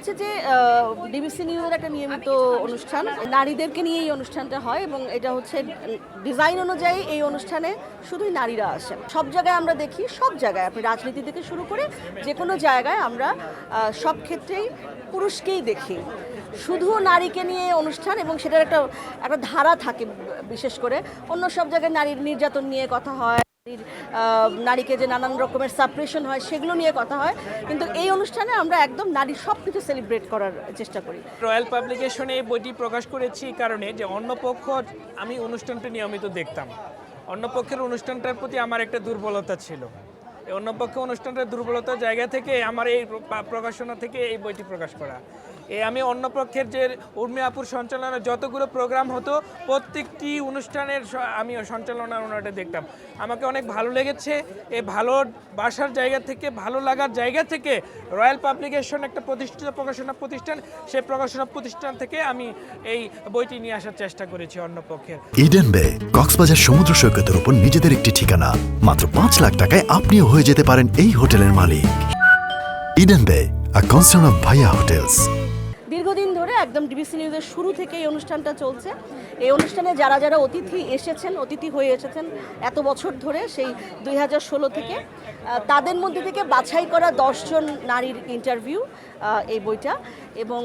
হচ্ছে যে ডিবিসি নিউজের একটা নিয়মিত অনুষ্ঠান, নারীদেরকে নিয়ে এই অনুষ্ঠানটা হয় এবং এটা হচ্ছে ডিজাইন অনুযায়ী এই অনুষ্ঠানে শুধুই নারীরা আসেন। সব জায়গায় আমরা দেখি, সব জায়গায় আপনি রাজনীতি থেকে শুরু করে যে কোনো জায়গায় আমরা সব ক্ষেত্রেই পুরুষকেই দেখি। শুধু নারীকে নিয়ে অনুষ্ঠান এবং সেটার একটা একটা ধারা থাকে। বিশেষ করে অন্য সব জায়গায় নারীর নির্যাতন নিয়ে কথা হয়, নারীকে যে নানান রকমের সাপ্রেশন হয় সেগুলো নিয়ে কথা হয়, কিন্তু এই অনুষ্ঠানে আমরা একদম নারীর সব কিছু সেলিব্রেট করার চেষ্টা করি। রয়্যাল পাবলিকেশনে এই বইটি প্রকাশ করেছি কারণে যে অন্য পক্ষ আমি অনুষ্ঠানটি নিয়মিত দেখতাম, অন্য পক্ষের অনুষ্ঠানটার প্রতি আমার একটা দুর্বলতা ছিল। এই অন্য পক্ষ অনুষ্ঠানটার দুর্বলতার জায়গা থেকে আমার এই প্রকাশনা থেকে এই বইটি প্রকাশ করা। আমি অন্য পক্ষের যে উর্মি আপুর সঞ্চালনায় যতগুলো প্রোগ্রাম হতো প্রত্যেকটি অনুষ্ঠানের আমি সঞ্চালনা ওনাটা দেখতাম। আমাকে অনেক ভালো লেগেছে। এই ভালোবাসার জায়গা থেকে, ভালো লাগার জায়গা থেকে রয়্যাল পাবলিকেশন একটা প্রতিষ্ঠিত প্রকাশনা প্রতিষ্ঠান, সেই প্রকাশনা প্রতিষ্ঠান থেকে আমি এই বইটি নিয়ে আসার চেষ্টা করেছি অন্য পক্ষের। ইডেন বে কক্সবাজার সমুদ্র সৈকতের উপর নিজেদের একটি ঠিকানা। মাত্র 5 লাখ টাকায় আপনিও হয়ে যেতে পারেন এই হোটেলের মালিক। ইডেন বে, আ কনসার্ন অফ ভাইয়া হোটেলস। দীর্ঘদিন ধরে একদম ডিবিসি নিউজের শুরু থেকে এই অনুষ্ঠানটা চলছে। এই অনুষ্ঠানে যারা যারা অতিথি হয়ে এসেছেন এত বছর ধরে, সেই 2016 থেকে, তাদের মধ্যে থেকে বাছাই করা 10 জন নারীর ইন্টারভিউ এই বইটা। এবং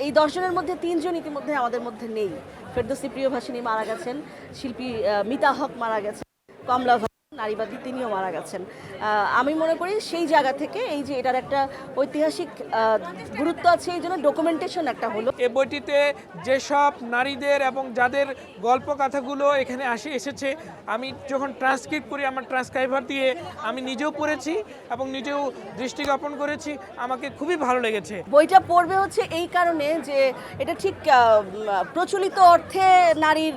এই 10 জনের মধ্যে 3 জন ইতিমধ্যে আমাদের মধ্যে নেই। ফেরদৌসী প্রিয়ভাষিনী মারা গেছেন, শিল্পী মিতা হক মারা গেছেন, কমলা নারীবাদী তিনিও মারা গেছেন। আমি মনে করি সেই জায়গা থেকে এই যে এটার একটা ঐতিহাসিক গুরুত্ব আছে, এই জন্য ডকুমেন্টেশন একটা হলো। এই বইটিতে যেসব নারীদের এবং যাদের গল্প কথাগুলো এখানে এসেছে, আমি যখন ট্রান্সক্রিপ্ট করি আমার ট্রান্সক্রাইবার দিয়ে আমি নিজেও পড়েছি এবং নিজেও দৃষ্টিগোপন করেছি, আমাকে খুবই ভালো লেগেছে। বইটা পড়বে হচ্ছে এই কারণে যে এটা ঠিক প্রচলিত অর্থে নারীর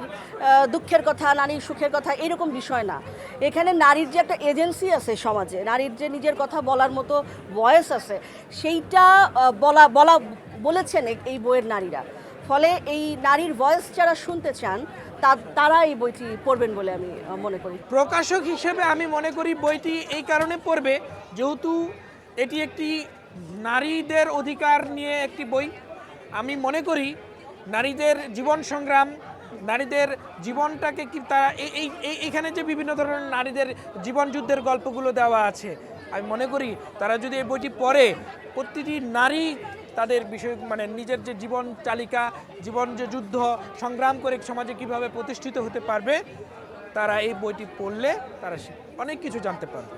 দুঃখের কথা, নারীর সুখের কথা এরকম বিষয় না। এখানে নারীর যে একটা এজেন্সি আছে সমাজে, নারীর যে নিজের কথা বলার মতো ভয়েস আছে, সেইটা বলেছেন এই বইয়ের নারীরা। ফলে এই নারীর ভয়েস যারা শুনতে চান তারা এই বইটি পড়বেন বলে আমি মনে করি। প্রকাশক হিসেবে আমি মনে করি বইটি এই কারণে পড়বে যেহেতু এটি একটি নারীদের অধিকার নিয়ে একটি বই। আমি মনে করি নারীদের জীবন সংগ্রাম, নারীদের জীবনটাকে কি তারা এইখানে যে বিভিন্ন ধরনের নারীদের জীবন যুদ্ধের গল্পগুলো দেওয়া আছে, আমি মনে করি তারা যদি এই বইটি পড়ে, প্রতিটি নারী তাদের বিষয় মানে নিজের যে জীবন চালিকা, জীবন যে যুদ্ধ সংগ্রাম করে সমাজে কিভাবে প্রতিষ্ঠিত হতে পারবে, তারা এই বইটি পড়লে তারা অনেক কিছু জানতে পারবে।